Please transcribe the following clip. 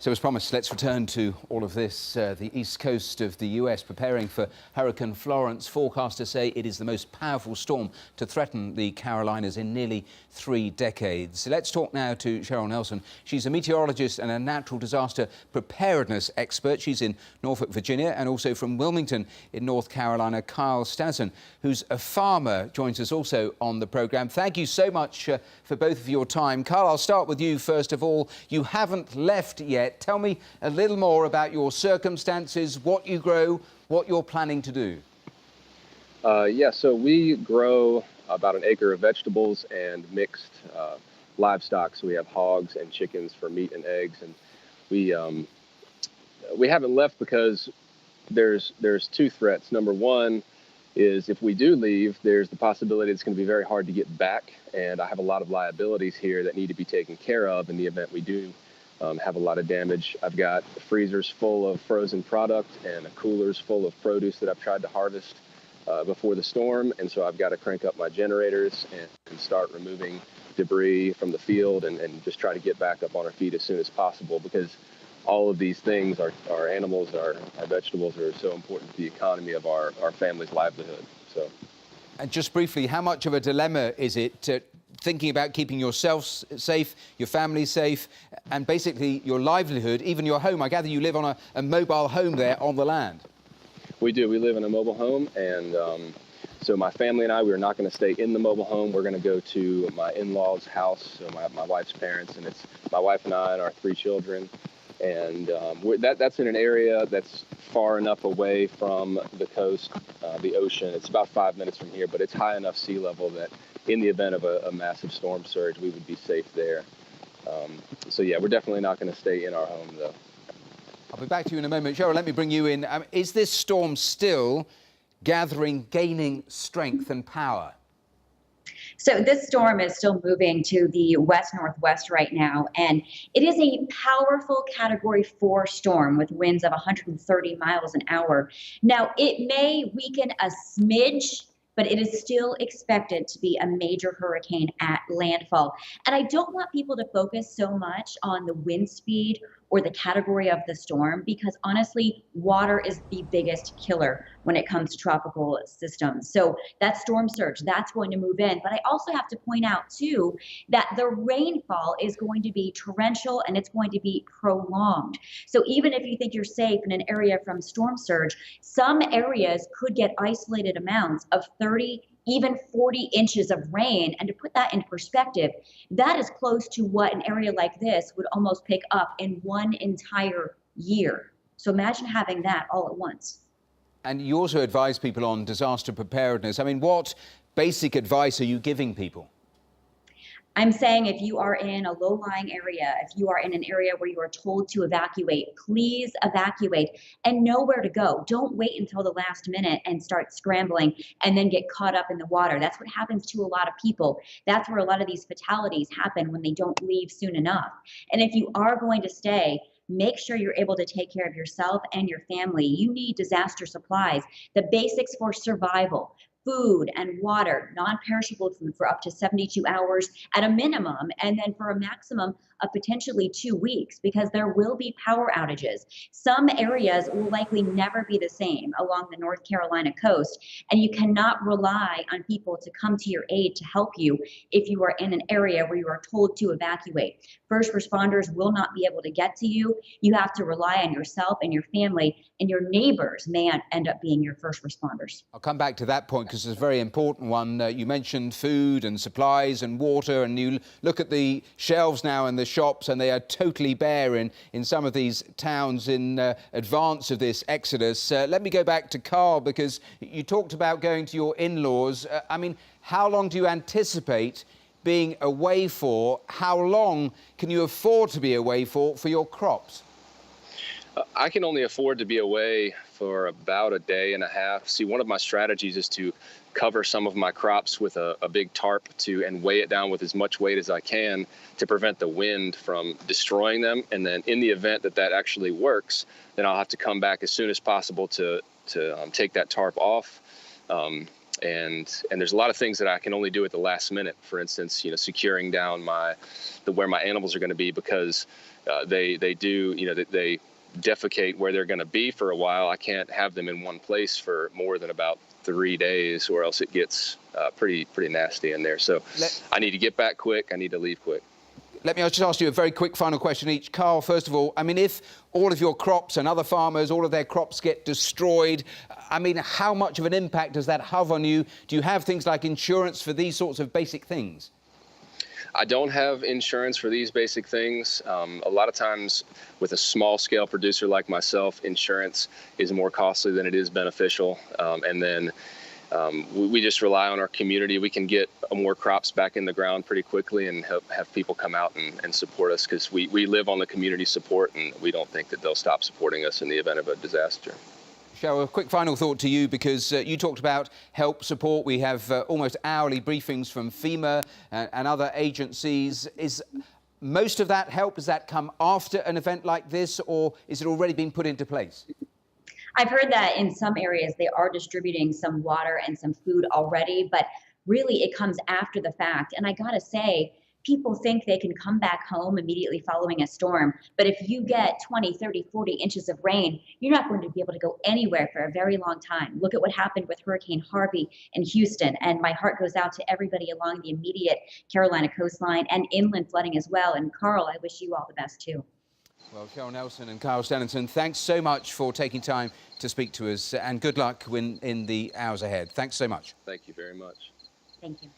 So as promised, let's return to all of this. The east coast of the US preparing for Hurricane Florence. Forecasters say it is the most powerful storm to threaten the Carolinas in nearly 3 decades. Let's talk now to Cheryl Nelson. She's a meteorologist and a natural disaster preparedness expert. She's in Norfolk, Virginia, and also from Wilmington in North Carolina, Kyle Stassen, who's a farmer, joins us also on the programme. Thank you so much for both of your time. Kyle, I'll start with you first of all. You haven't left yet. Tell me a little more about your circumstances, what you grow, what you're planning to do. So we grow about 1 acre of vegetables and mixed livestock. So we have hogs and chickens for meat and eggs. And we haven't left because there's 2 threats. Number one is if we do leave, there's the possibility it's going to be very hard to get back. And I have a lot of liabilities here that need to be taken care of in the event we do have a lot of damage. I've got freezers full of frozen product and coolers full of produce that I've tried to harvest before the storm. And so I've got to crank up my generators and start removing debris from the field and just try to get back up on our feet as soon as possible, because all of these things, our animals, our vegetables, are so important to the economy of our family's livelihood. So, and just briefly, how much of a dilemma is it thinking about keeping yourself safe, your family safe, and basically your livelihood, even your home? I gather you live on a mobile home there on the land. We do. We live in a mobile home, and so my family and I, we're not going to stay in the mobile home. We're going to go to my in-laws' house, so my wife's parents, and it's my wife and I and our 3 children. And that's in an area that's far enough away from the coast, the ocean. It's about 5 minutes from here, but it's high enough sea level that in the event of a massive storm surge, we would be safe there. So yeah, we're definitely not going to stay in our home, though. I'll be back to you in a moment. Cheryl, let me bring you in. Is this storm still gaining strength and power? So this storm is still moving to the west-northwest right now, and it is a powerful Category 4 storm with winds of 130 miles an hour. Now, it may weaken a smidge, but it is still expected to be a major hurricane at landfall. And I don't want people to focus so much on the wind speed or the category of the storm, because honestly, water is the biggest killer when it comes to tropical systems. So that storm surge, that's going to move in. But I also have to point out too, that the rainfall is going to be torrential and it's going to be prolonged. So even if you think you're safe in an area from storm surge, some areas could get isolated amounts of 30, even 40 inches of rain. And to put that in perspective, that is close to what an area like this would almost pick up in one entire year. So imagine having that all at once. And you also advise people on disaster preparedness. I mean, what basic advice are you giving people? I'm saying if you are in a low-lying area, if you are in an area where you are told to evacuate, please evacuate and know where to go. Don't wait until the last minute and start scrambling and then get caught up in the water. That's what happens to a lot of people. That's where a lot of these fatalities happen, when they don't leave soon enough. And if you are going to stay, make sure you're able to take care of yourself and your family. You need disaster supplies, the basics for survival. Food and water, non-perishable food for up to 72 hours at a minimum, and then for a maximum of potentially 2 weeks, because there will be power outages. Some areas will likely never be the same along the North Carolina coast, and you cannot rely on people to come to your aid to help you if you are in an area where you are told to evacuate. First responders will not be able to get to you. You have to rely on yourself and your family, and your neighbors may end up being your first responders. I'll come back to that point because it's a very important one. You mentioned food and supplies and water, and you look at the shelves now in the shops and they are totally bare in some of these towns in advance of this exodus. Let me go back to Carl, because you talked about going to your in-laws. I mean, how long do you anticipate being away for? How long can you afford to be away for your crops? I can only afford to be away for about a day and a half. See, one of my strategies is to cover some of my crops with a big tarp and weigh it down with as much weight as I can to prevent the wind from destroying them. And then in the event that actually works, then I'll have to come back as soon as possible to take that tarp off. And there's a lot of things that I can only do at the last minute. For instance, securing down where my animals are going to be, because they do, they defecate where they're going to be for a while. I can't have them in one place for more than about 3 days, or else it gets pretty nasty in there. So I need to get back quick. I need to leave quick. Let me just ask you a very quick final question each. Carl, first of all, I mean, if all of your crops and other farmers, all of their crops get destroyed, I mean, how much of an impact does that have on you? Do you have things like insurance for these sorts of basic things? I don't have insurance for these basic things. A lot of times with a small scale producer like myself, insurance is more costly than it is beneficial. And then we just rely on our community. We can get more crops back in the ground pretty quickly and have people come out and support us, because we live on the community support, and we don't think that they'll stop supporting us in the event of a disaster. Cheryl, a quick final thought to you, because you talked about help support. We have almost hourly briefings from FEMA and other agencies. Is most of that help, does that come after an event like this, or is it already been put into place? I've heard that in some areas they are distributing some water and some food already, but really it comes after the fact. And I gotta say, people think they can come back home immediately following a storm, but if you get 20, 30, 40 inches of rain, you're not going to be able to go anywhere for a very long time. Look at what happened with Hurricane Harvey in Houston, and my heart goes out to everybody along the immediate Carolina coastline and inland flooding as well. And Carl, I wish you all the best too. Well, Cheryl Nelson and Carl Stenington, thanks so much for taking time to speak to us, and good luck in the hours ahead. Thanks so much. Thank you very much. Thank you.